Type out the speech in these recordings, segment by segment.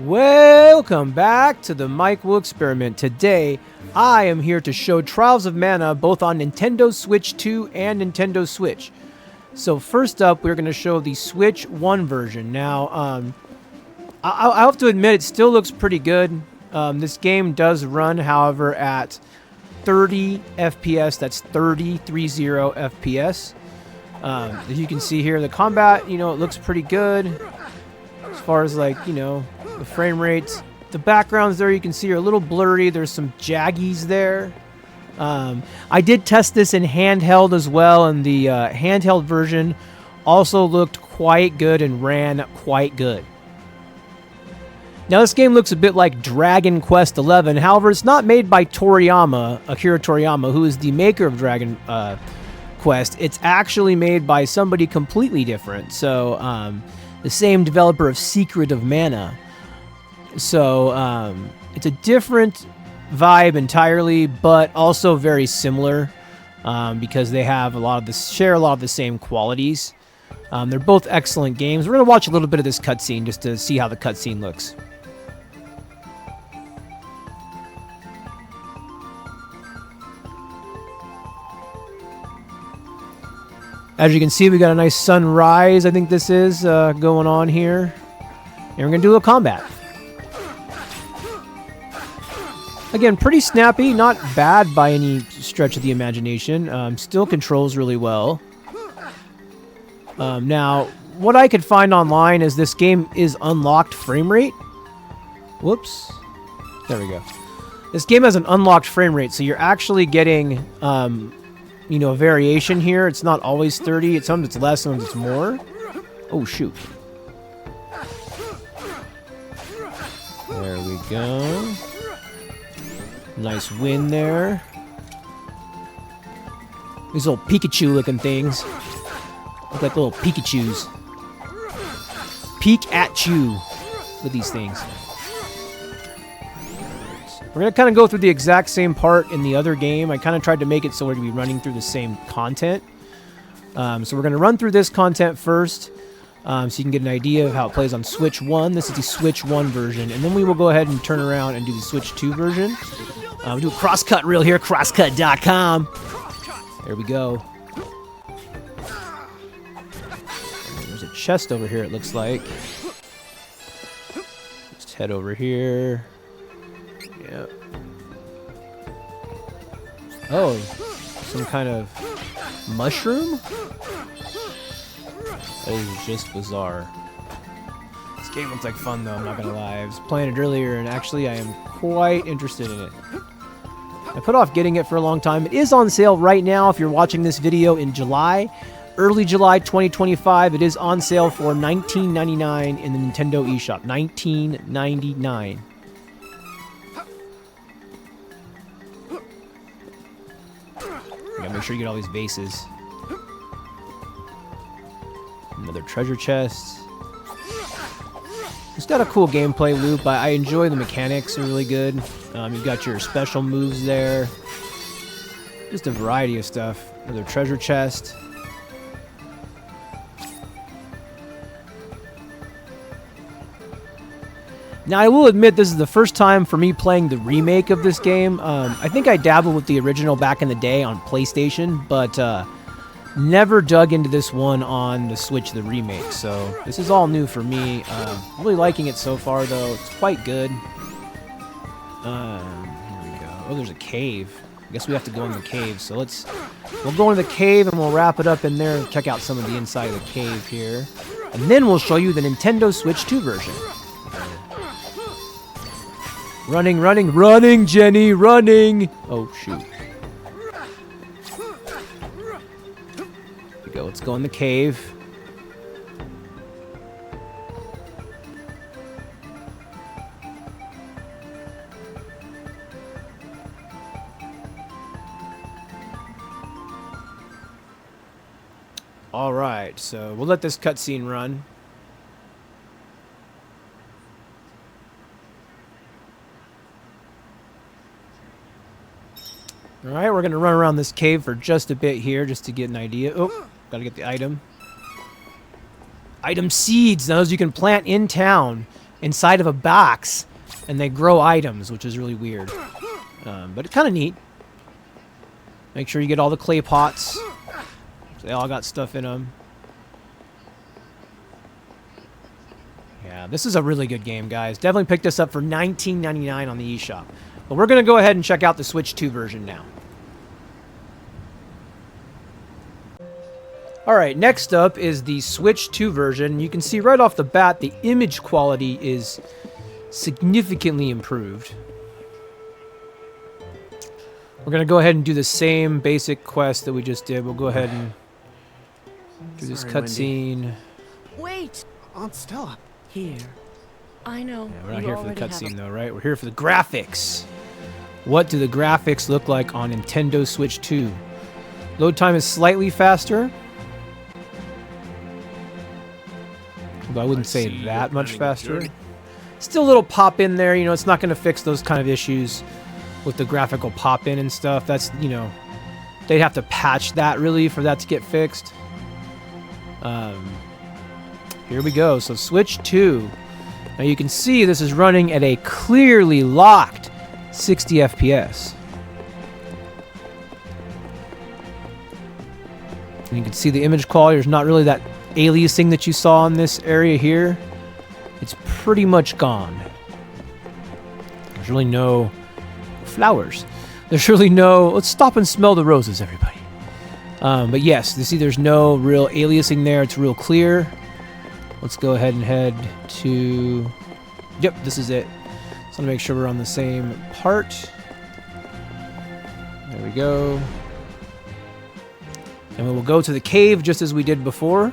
Welcome back to the Mike Will Experiment. Today, I am here to show Trials of Mana both on Nintendo Switch 2 and Nintendo Switch. So first up, we're going to show the Switch 1 version. Now, I have to admit, it still looks pretty good. This game does run, however, at 30 FPS. That's 30 FPS. As you can see here, the combat, it looks pretty good. As far as, the frame rates. The backgrounds there you can see are a little blurry. There's some jaggies there. I did test this in handheld as well, and the handheld version also looked quite good and ran quite good. Now this game looks a bit like Dragon Quest XI. However, it's not made by Akira Toriyama, who is the maker of Dragon Quest. It's actually made by somebody completely different. So the same developer of Secret of Mana. So it's a different vibe entirely, but also very similar because they have share a lot of the same qualities. They're both excellent games. We're gonna watch a little bit of this cutscene just to see how the cutscene looks. As you can see, we got a nice sunrise, I think this is, going on here. And we're going to do a combat. Again, pretty snappy, not bad by any stretch of the imagination. Still controls really well. Now, what I could find online is this game is unlocked frame rate. Whoops. There we go. This game has an unlocked frame rate, so you're actually getting... a variation here. It's not always 30. Sometimes it's less, sometimes it's more. Oh, shoot. There we go. Nice win there. These little Pikachu-looking things. Look like little Pikachus. Peek at you with these things. We're going to kind of go through the exact same part in the other game. I kind of tried to make it so we're going to be running through the same content. So we're going to run through this content first so you can get an idea of how it plays on Switch 1. This is the Switch 1 version. And then we will go ahead and turn around and do the Switch 2 version. We'll do a crosscut reel here, crosscut.com. There we go. There's a chest over here, it looks like. Let's head over here. Yep. Oh, some kind of mushroom? That is just bizarre. This game looks like fun though, I'm not gonna lie. I was playing it earlier and actually I am quite interested in it. I put off getting it for a long time. It is on sale right now if you're watching this video in July. Early July 2025, it is on sale for $19.99 in the Nintendo eShop. $19.99. Gotta make sure you get all these vases. Another treasure chest. It's got a cool gameplay loop. I enjoy the mechanics, are really good. You've got your special moves there. Just a variety of stuff. Another treasure chest. Now, I will admit this is the first time for me playing the remake of this game. I think I dabbled with the original back in the day on PlayStation, but never dug into this one on the Switch, the remake. So this is all new for me. Really liking it so far, though. It's quite good. Here we go. Oh, there's a cave. I guess we have to go in the cave. So we'll go into the cave and we'll wrap it up in there and check out some of the inside of the cave here. And then we'll show you the Nintendo Switch 2 version. Running, running, running, Jenny, running! Oh, shoot. Here we go, let's go in the cave. Alright, so we'll let this cutscene run. Alright, we're going to run around this cave for just a bit here, just to get an idea. Oh, got to get the item. Item seeds, those you can plant in town. inside of a box, and they grow items, which is really weird. But it's kind of neat. Make sure you get all the clay pots. They all got stuff in them. Yeah, this is a really good game, guys. Definitely pick this up for $19.99 on the eShop. But we're going to go ahead and check out the Switch 2 version now. Alright, next up is the Switch 2 version. You can see right off the bat the image quality is significantly improved. We're going to go ahead and do the same basic quest that we just did. We'll go ahead and do this cutscene. Wait! Aunt Stella. Here. I know. Yeah, we're not here for the cutscene though, right? We're here for the graphics. What do the graphics look like on Nintendo Switch 2? Load time is slightly faster. Although I wouldn't say that much faster. Still a little pop in there, you know, it's not going to fix those kind of issues with the graphical pop in and stuff. That's, you know, they'd have to patch that really for that to get fixed. Here we go. So Switch 2. Now you can see this is running at a clearly locked 60 FPS. And you can see the image quality. There's not really that aliasing that you saw in this area here. It's pretty much gone. There's really no flowers. There's really no... Let's stop and smell the roses, everybody. But yes, you see there's no real aliasing there. It's real clear. Let's go ahead and head to... Yep, this is it. Just want to make sure we're on the same part. There we go. And we will go to the cave just as we did before,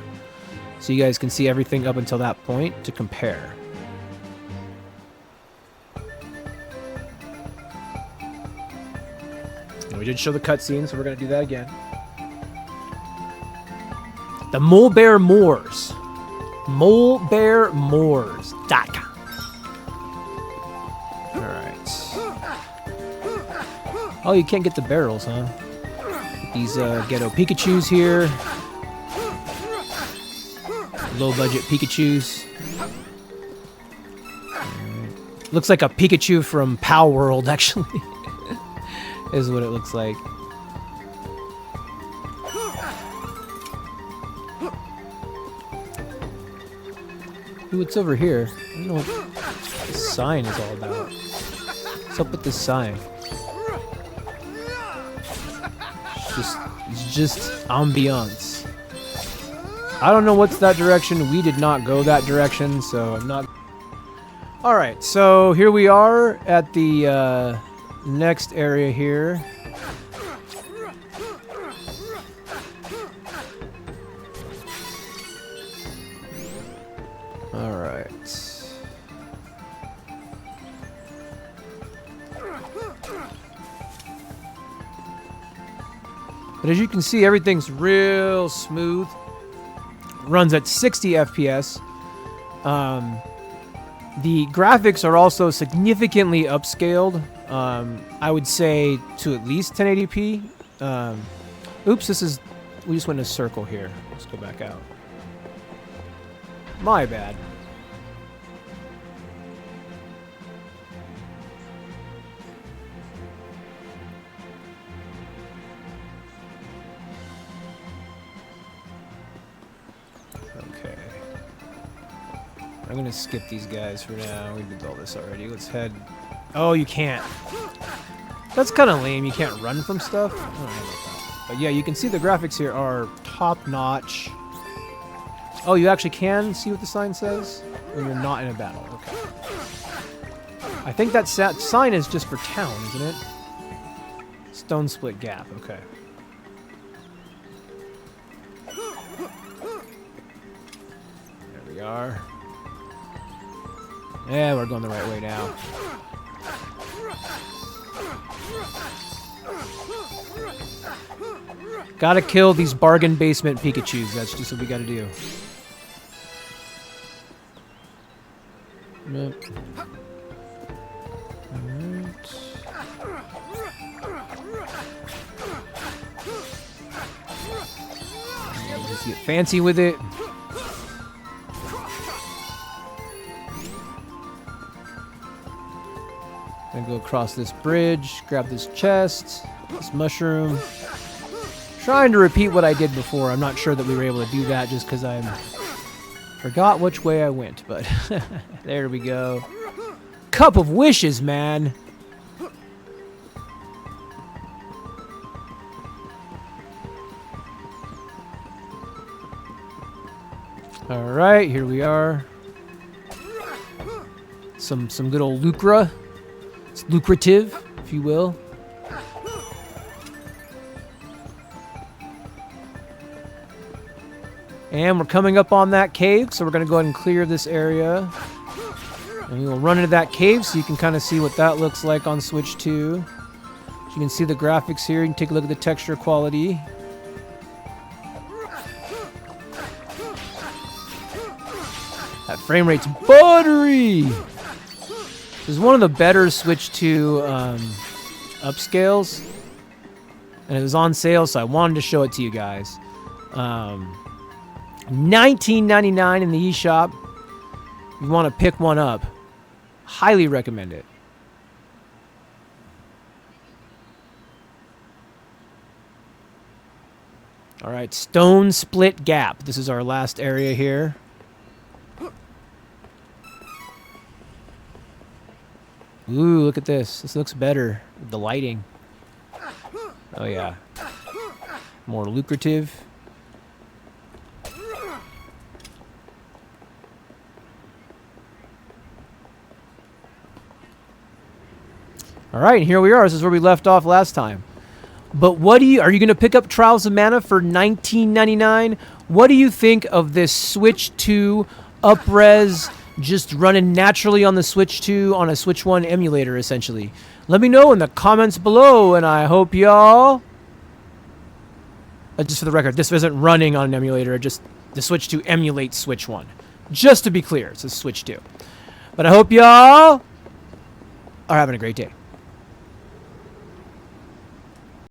so you guys can see everything up until that point to compare. And we did show the cutscene, so we're going to do that again. The Mole Bear Moors. MoleBearMoors.com. Alright. Oh, you can't get the barrels, huh? These ghetto Pikachus here. Low budget Pikachus. Looks like a Pikachu from Pow World, actually. Is what it looks like. Ooh, what's over here? I don't know what this sign is all about. What's up with this sign? It's just ambiance. I don't know what's that direction. We did not go that direction, so I'm not... Alright, so here we are at the next area here. Alright. But as you can see, everything's real smooth. Runs at 60 FPS. The graphics are also significantly upscaled. I would say to at least 1080p. Oops, we just went in a circle here. Let's go back out. My bad. Okay. I'm gonna skip these guys for now. We did all this already. Let's head... Oh, you can't. That's kind of lame. You can't run from stuff. I don't know about that. But yeah, you can see the graphics here are top-notch. Oh, you actually can see what the sign says when you're not in a battle. Okay. I think that sign is just for town, isn't it? Stone Split Gap. Okay. There we are. Yeah, we're going the right way now. Gotta kill these bargain basement Pikachus. That's just what we gotta do. Yep. Alright. Let's get fancy with it. Gonna go across this bridge, grab this chest, this mushroom. Trying to repeat what I did before. I'm not sure that we were able to do that just because I forgot which way I went, but there we go. Cup of wishes, man. All right, here we are. Some good old lucra. It's lucrative, if you will. And we're coming up on that cave, so we're going to go ahead and clear this area. And we will run into that cave so you can kind of see what that looks like on Switch 2. You can see the graphics here. You can take a look at the texture quality. That frame rate's buttery! This is one of the better Switch 2 upscales. And it was on sale, so I wanted to show it to you guys. $19.99 in the eShop. If you want to pick one up, highly recommend it. All right, Stone Split Gap. This is our last area here. Ooh, look at this. This looks better with the lighting. Oh, yeah. More lucrative. All right, and here we are. This is where we left off last time. But what do you... Are you going to pick up Trials of Mana for $19.99? What do you think of this Switch 2 up-res... just running naturally on the Switch 2 on a Switch 1 emulator, essentially? Let me know in the comments below, and I hope y'all... just for the record, this isn't running on an emulator, just the Switch 2 emulates Switch 1. Just to be clear, it's a Switch 2. But I hope y'all are having a great day.